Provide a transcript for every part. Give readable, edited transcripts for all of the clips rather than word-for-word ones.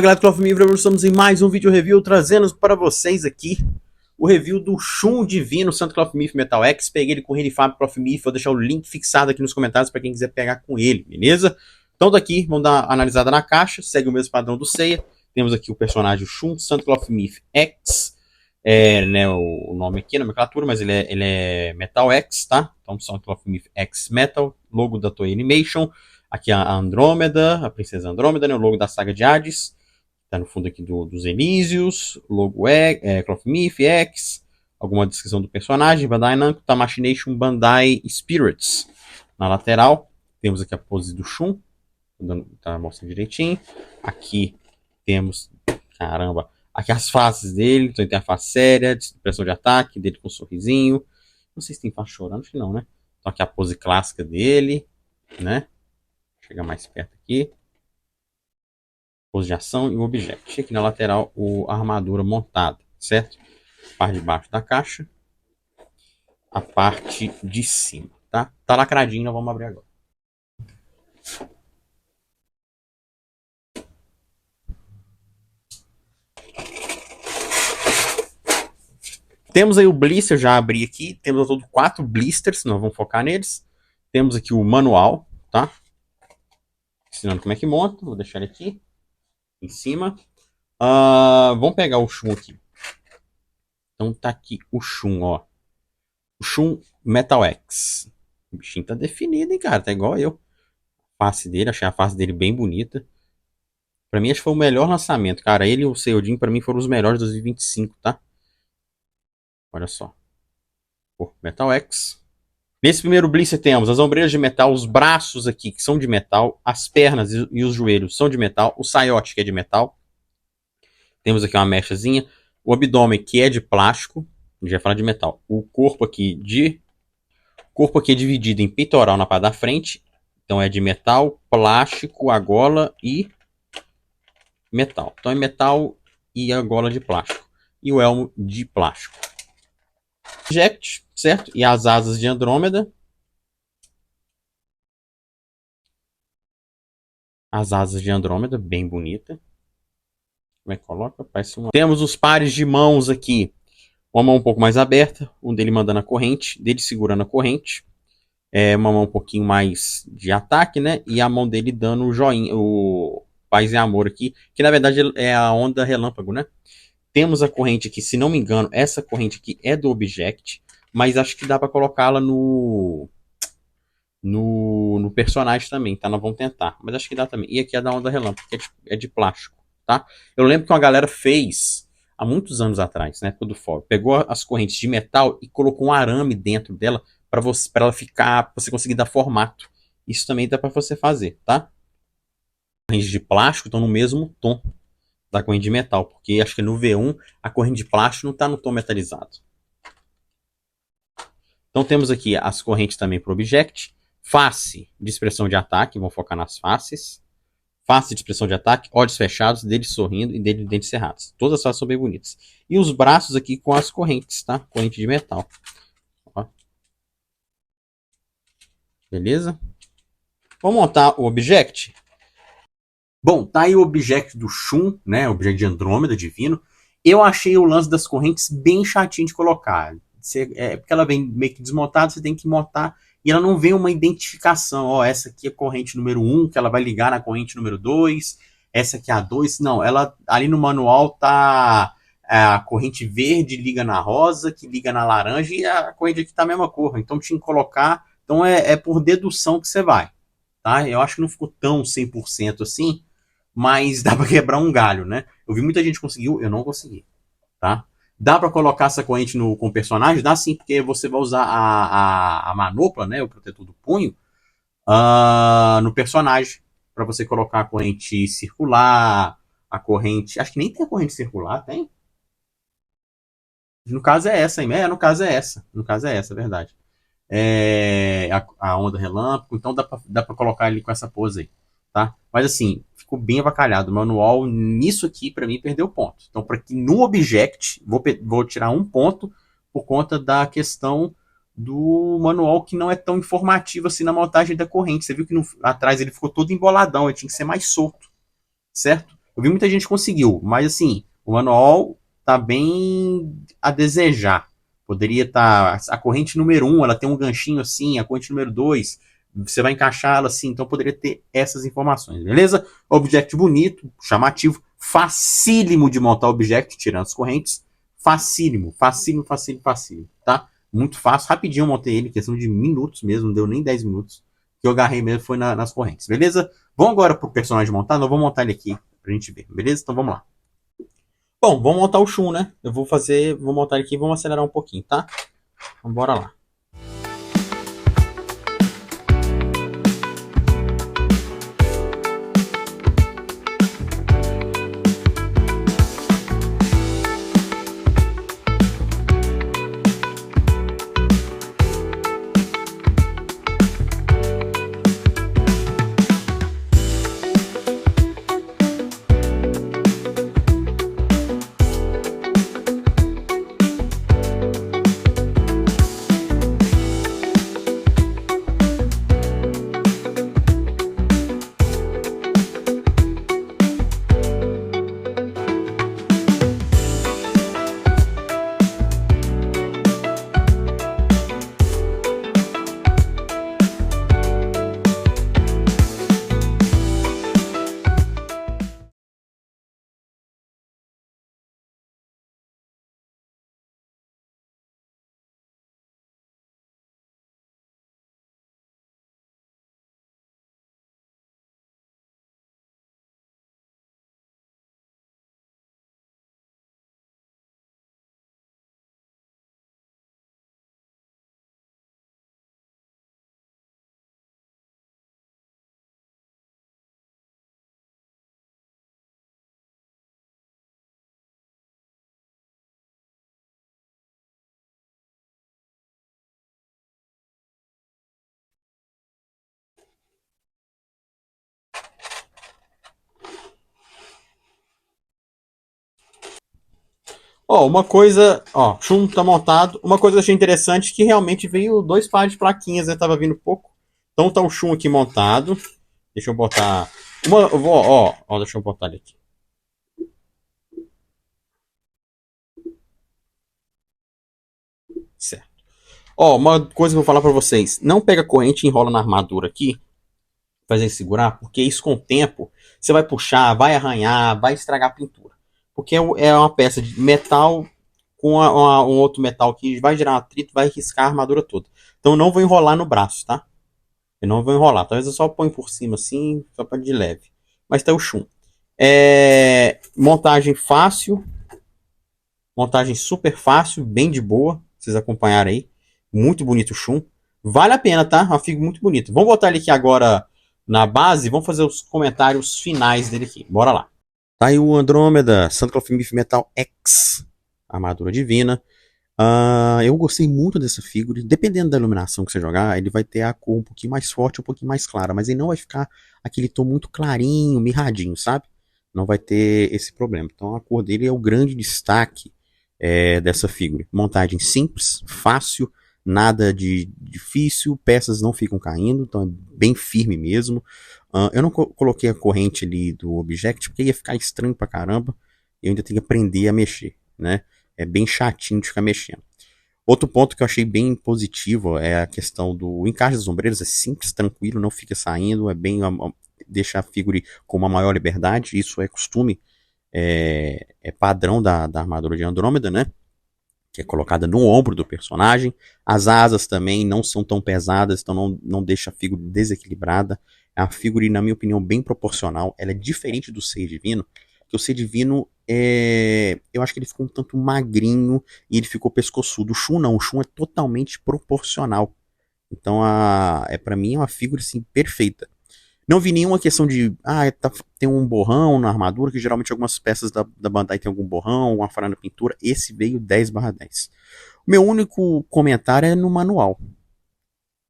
galera do Cloth Me, estamos em mais um vídeo review trazendo para vocês aqui o review do Shun Divino Santo Cloth Me Metal X. Peguei ele com ele Fábio Cloth Me, vou deixar o link fixado aqui nos comentários para quem quiser pegar com ele, beleza? Então daqui, vamos dar uma analisada na caixa, segue o mesmo padrão do Seiya. Temos aqui o personagem Shun Santo Cloth Me X, né, o nome aqui, a nomenclatura, mas ele é Metal X, tá? Então Santo Cloth Me X Metal, logo da Toei Animation. Aqui a Andrômeda, a Princesa Andrômeda, né, o logo da saga de Hades. Tá no fundo aqui dos Elísios, logo Cloth Myth, X, alguma descrição do personagem, Bandai Namco, Tamashii Bandai Spirits. Na lateral, temos aqui a pose do Shun, tá mostrando direitinho. Aqui temos, caramba, aqui as faces dele, então ele tem a face séria, de expressão de ataque, dele com um sorrisinho. Não sei se tem face chorando, acho que não, né? Então aqui a pose clássica dele, né? Chega mais perto aqui. Pose de ação e o object. Aqui na lateral, a armadura montada, certo? A parte de baixo da caixa. A parte de cima, tá? Tá lacradinho, nós vamos abrir agora. Temos aí o blister, já abri aqui. Temos ao todo 4 blisters, nós vamos focar neles. Temos aqui o manual, tá? Ensinando como é que monta. Vou deixar ele aqui em cima. Vamos pegar o Shun aqui. Então tá aqui o Shun, ó. O Shun Metal X. O bichinho tá definido, hein, cara? Tá igual eu. A face dele, achei a face dele bem bonita. Pra mim, acho que foi o melhor lançamento, cara. Ele e o Seudin, pra mim, foram os melhores de 2025, tá? Olha só. Pô, Metal X. Nesse primeiro blister temos as ombreiras de metal, os braços aqui, que são de metal, as pernas e os joelhos são de metal, o saiote, que é de metal. Temos aqui uma mechazinha. O abdômen, que é de plástico. A gente vai falar de metal. O corpo aqui é dividido em peitoral na parte da frente. Então é de metal, plástico, a gola e metal. Então é metal e a gola de plástico. E o elmo de plástico. Object, certo? E as asas de Andrômeda. As asas de Andrômeda, bem bonita. Como é que coloca? Parece uma... Temos os pares de mãos aqui. Uma mão um pouco mais aberta, um dele mandando a corrente, dele segurando a corrente. Uma mão um pouquinho mais de ataque, né? E a mão dele dando o joinha, o paz e amor aqui, que na verdade é a onda relâmpago, né? Temos a corrente aqui, se não me engano, essa corrente aqui é do Object, mas acho que dá para colocá-la no personagem também, tá? Nós vamos tentar, mas acho que dá também. E aqui é da onda relâmpago, que é de plástico, tá? Eu lembro que uma galera fez há muitos anos atrás, na época do fórum, pegou as correntes de metal e colocou um arame dentro dela para ela ficar, pra você conseguir dar formato. Isso também dá para você fazer, tá? Correntes de plástico estão no mesmo tom da corrente de metal, porque acho que no V1 a corrente de plástico não está no tom metalizado. Então temos aqui as correntes também para o Object, face de expressão de ataque, vamos focar nas faces, face de expressão de ataque, olhos fechados, dele sorrindo e dele de dentes cerrados. Todas as faces são bem bonitas. E os braços aqui com as correntes, tá? Corrente de metal. Ó. Beleza? Vamos montar o Object. Bom, tá aí o Object do Shun, né? O Object de Andrômeda, divino. Eu achei o lance das correntes bem chatinho de colocar. Porque ela vem meio que desmontada, você tem que montar. E ela não vem uma identificação. Ó, essa aqui é a corrente número 1, que ela vai ligar na corrente número 2. Essa aqui é a 2. Não, ela ali no manual tá a corrente verde liga na rosa, que liga na laranja, e a corrente aqui tá a mesma cor. Então tinha que colocar. Então é por dedução que você vai. Tá? Eu acho que não ficou tão 100% assim, mas dá para quebrar um galho, né? Eu vi muita gente conseguiu, eu não consegui, tá? Dá para colocar essa corrente com o personagem? Dá sim, porque você vai usar a manopla, né? O protetor do punho, no personagem, para você colocar a corrente circular, a corrente... Acho que nem tem a corrente circular, tem? No caso é essa, hein? No caso é essa. No caso é essa, é verdade. A onda relâmpago, então dá pra colocar ele com essa pose aí, tá? Mas assim, ficou bem avacalhado. O manual, nisso aqui, pra mim, perdeu ponto. Então, para que no Object, vou tirar um ponto por conta da questão do manual que não é tão informativo assim na montagem da corrente. Você viu que atrás ele ficou todo emboladão, ele tinha que ser mais solto, certo? Eu vi muita gente que conseguiu, mas assim, o manual tá bem a desejar. Poderia estar. A corrente número um, ela tem um ganchinho assim, a corrente número 2 você vai encaixá-la assim, então poderia ter essas informações, beleza? Object bonito, chamativo, facílimo de montar o object, tirando as correntes. Facílimo, facílimo, facílimo, facílimo, tá? Muito fácil, rapidinho eu montei ele, questão de minutos mesmo, não deu nem 10 minutos. Que eu agarrei mesmo foi nas correntes, beleza? Vamos agora pro personagem montado, eu vou montar ele aqui pra gente ver, beleza? Então vamos lá. Bom, vamos montar o Shun, né? Eu vou montar ele aqui e vamos acelerar um pouquinho, tá? Então bora lá. Ó, uma coisa, ó, Shun tá montado. Uma coisa que eu achei interessante é que realmente veio dois pares de plaquinhas, né? Tava vindo pouco. Então tá o Shun aqui montado. Deixa eu botar. Deixa eu botar ele aqui. Certo. Ó, uma coisa que eu vou falar pra vocês. Não pega corrente e enrola na armadura aqui. Fazer segurar, porque isso com o tempo você vai puxar, vai arranhar, vai estragar a pintura. Porque é uma peça de metal com um outro metal que vai gerar um atrito, vai riscar a armadura toda. Então eu não vou enrolar no braço, tá? Eu não vou enrolar. Talvez eu só ponho por cima assim, só para de leve. Mas tá o chum. Montagem fácil, montagem super fácil, bem de boa. Vocês acompanharam aí. Muito bonito o chum. Vale a pena, tá? Uma figo muito bonito. Vamos botar ele aqui agora na base. Vamos fazer os comentários finais dele aqui. Bora lá. Tá aí o Andrômeda, Santo Cloth Metal X. Armadura divina. Eu gostei muito dessa figura. Dependendo da iluminação que você jogar, ele vai ter a cor um pouquinho mais forte, um pouquinho mais clara. Mas ele não vai ficar aquele tom muito clarinho, mirradinho, sabe? Não vai ter esse problema. Então a cor dele é o grande destaque dessa figura. Montagem simples, fácil, nada de difícil, peças não ficam caindo, então é bem firme mesmo. Eu não coloquei a corrente ali do Object, porque ia ficar estranho pra caramba. E eu ainda tenho que aprender a mexer, né? É bem chatinho de ficar mexendo. Outro ponto que eu achei bem positivo é a questão do encaixe das ombreiras. É simples, tranquilo, não fica saindo, é bem deixar a figura com uma maior liberdade. Isso é costume, é padrão da armadura de Andrômeda, né? Que é colocada no ombro do personagem. As asas também não são tão pesadas, então não deixa a figura desequilibrada. É uma figura, na minha opinião, bem proporcional. Ela é diferente do Ser Divino, que o Ser Divino, eu acho que ele ficou um tanto magrinho e ele ficou pescoçudo. O Shun não, o Shun é totalmente proporcional. Então, para mim, é uma figura assim, perfeita. Não vi nenhuma questão de, tem um borrão na armadura, que geralmente algumas peças da Bandai tem algum borrão, uma falha na pintura. Esse veio 10/10. O meu único comentário é no manual,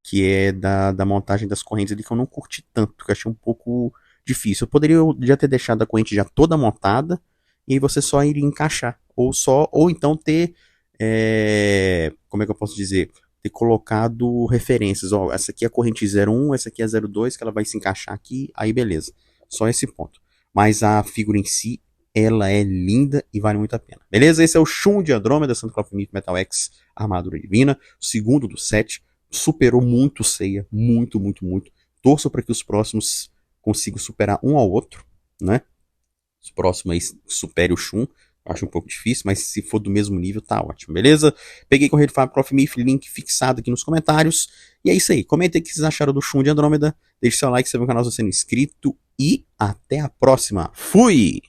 que é da montagem das correntes ali, que eu não curti tanto, que eu achei um pouco difícil. Eu poderia já ter deixado a corrente já toda montada, e aí você só iria encaixar. Ou então ter, como é que eu posso dizer? Ter colocado referências. Ó, essa aqui é a corrente 01, essa aqui é 02, que ela vai se encaixar aqui, aí beleza. Só esse ponto. mas a figura em si, ela é linda e vale muito a pena. Beleza? Esse é o Shun de Andrômeda, Santo Cloth Myth Metal X Armadura Divina, o segundo do set. Superou muito Seiya, muito, muito, muito. Torço para que os próximos consigam superar um ao outro, né? Os próximos aí supere o Shun. Acho um pouco difícil, mas se for do mesmo nível, tá ótimo, beleza? Peguei com o Rede Fábio Prof. Myth, link fixado aqui nos comentários. E é isso aí. Comentem o que vocês acharam do Shun de Andrômeda. Deixe seu like, se inscreva no canal se você não é inscrito. E até a próxima. Fui!